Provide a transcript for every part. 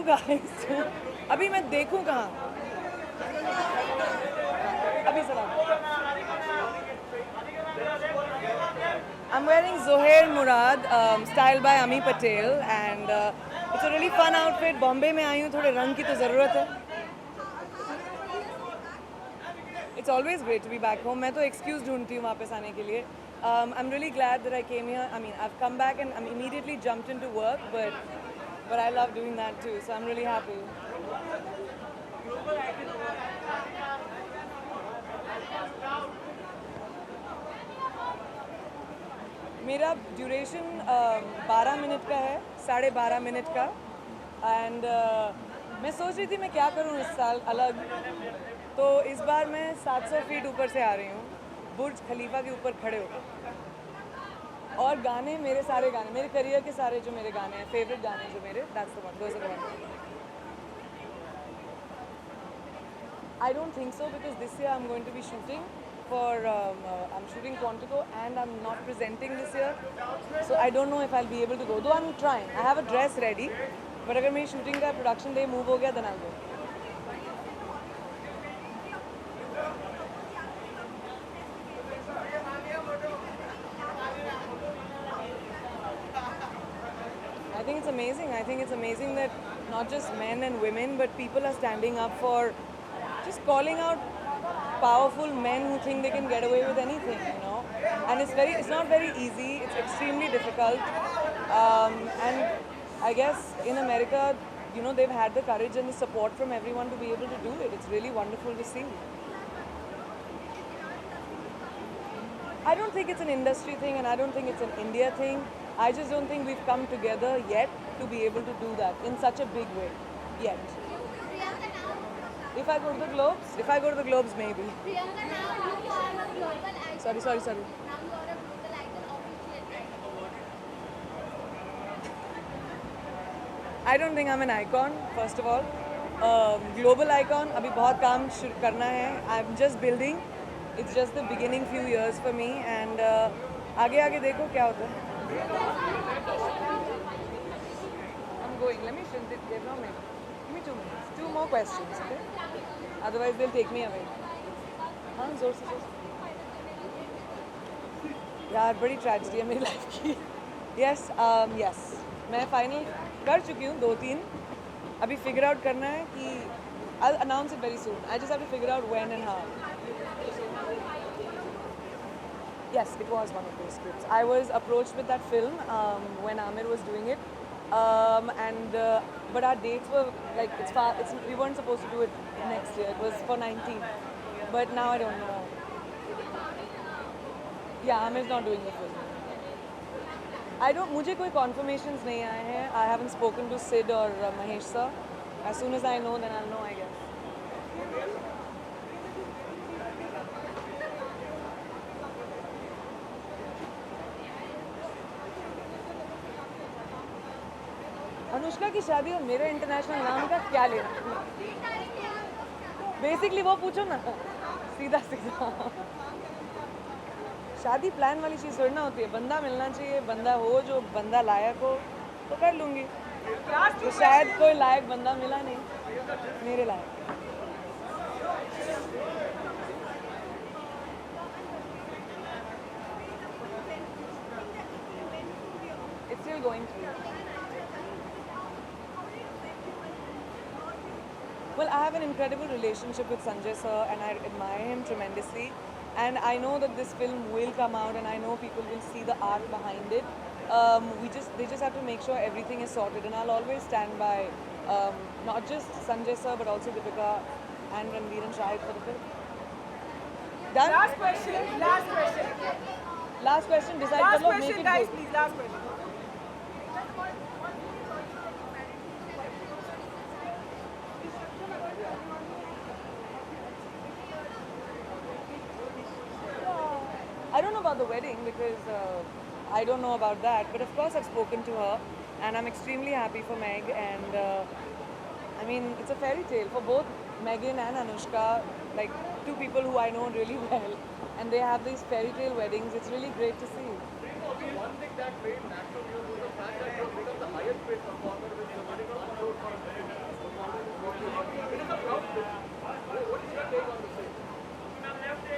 guys. अभी मैं देखूं कहाँ? अभी सलाम. I'm wearing Zohair Murad, styled by Ami Patel, and it's a really fun outfit. Bombay में आई हूँ, थोड़े रंग की तो ज़रूरत है. It's always great to be back home. मैं तो excuse ढूंढती हूँ वापस आने के लिए. I'm really glad that I came here. I mean, I've come back and I'm immediately jumped into work, but I love doing that too. So I'm really happy. मेरा duration 12 minute का है, 12.5 minute का. And मैं सोच रही थी मैं क्या करूँ इस साल अलग. तो इस बार मैं 700 फीट ऊपर से आ रही हूँ, बुर्ज खलीफा के ऊपर खड़े होकर. और गाने, मेरे सारे गाने, मेरे करियर के सारे जो मेरे गाने हैं, फेवरेट गाने जो मेरे, that's the one, those are the ones. I don't think so because this year I'm going to be shooting for I'm shooting Quantico and I'm not presenting this year, so I don't know if I'll be able to go. Though I'm trying. I have a dress ready, but अगर मेरी shooting का production day move हो गया then I'll go. I think it's amazing. I think it's amazing that not just men and women, but people are standing up for just calling out powerful men who think they can get away with anything, you know. And it's not very easy. It's extremely difficult. And I guess in America, you know, they've had the courage and the support from everyone to be able to do it. It's really wonderful to see. I don't think it's an industry thing and I don't think it's an India thing. I just don't think we've come together yet to be able to do that in such a big way. Yet. If I go to the Globes, maybe. Priyanka, now you are a global icon. Sorry. Now you are a global icon officially. I don't think I'm an icon, first of all. Global icon, अभी बहुत काम करना है. I'm just building. It's just the beginning few years for me, and आगे आगे देखो क्या होता है. I'm going. Let me shift it. Give me 2 minutes. 2 more questions, okay? Otherwise they'll take me away. हाँ जोर से. यार बड़ी ट्रेजेडी है मेरी लाइफ की. Yes. मैं फाइनल कर चुकी हूँ 2-3. अभी फिगर आउट करना है कि I'll announce it very soon. I just have to figure out when and how. Yes, it was one of those scripts. I was approached with that film when Amir was doing it, but our dates were like we weren't supposed to do it next year. It was for 19, but now I don't know. Yeah, Amir's not doing the film. मुझे कोई confirmations नहीं आए हैं. I haven't spoken to Sid or Mahesh sir. As soon as I know, then I'll know, I guess. Anushka की शादी और मेरे international नाम का क्या लेना. बेसिकली वो पूछो ना, सीधा. शादी प्लान वाली चीज़ थोड़ी ना होती है. बंदा मिलना चाहिए, बंदा हो जो बंदा लायक हो तो कर लूँगी. तो शायद कोई लायक बंदा मिला नहीं मेरे लायक. It's still going through. Well, I have an incredible relationship with Sanjay sir and I admire him tremendously. And I know that this film will come out and I know people will see the art behind it. They just have to make sure everything is sorted, and I'll always stand by not just Sanjay sir but also Deepika and Ranveer and Shahid for the film. Done? Last question. Last question. Decide Last kar lo, make question, it guys, good. please. Last question. I don't know about the wedding because I don't know about that. But of course, I've spoken to her, and I'm extremely happy for Meg. And I mean, it's a fairy tale for both Megan and Anushka, like two people who I know really well, and they have these fairy tale weddings. It's really great to see. One thing that made National News was the fact that you have become the highest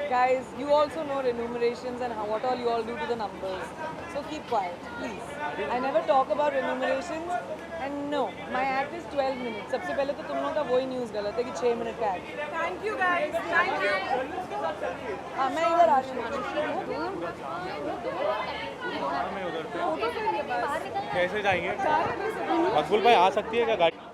Guys, you also know remunerations and what all you all do to the numbers. So keep quiet, please. I never talk about remunerations and no, my act is 12 minutes. सबसे पहले तो तुम लोगों का वही news गलत है कि 6 मिनट का act. Thank you guys. Thank you. हाँ मैं इधर आ रही हूँ. कैसे जाएंगे? मकबूल भाई आ सकती है क्या गाड़ी?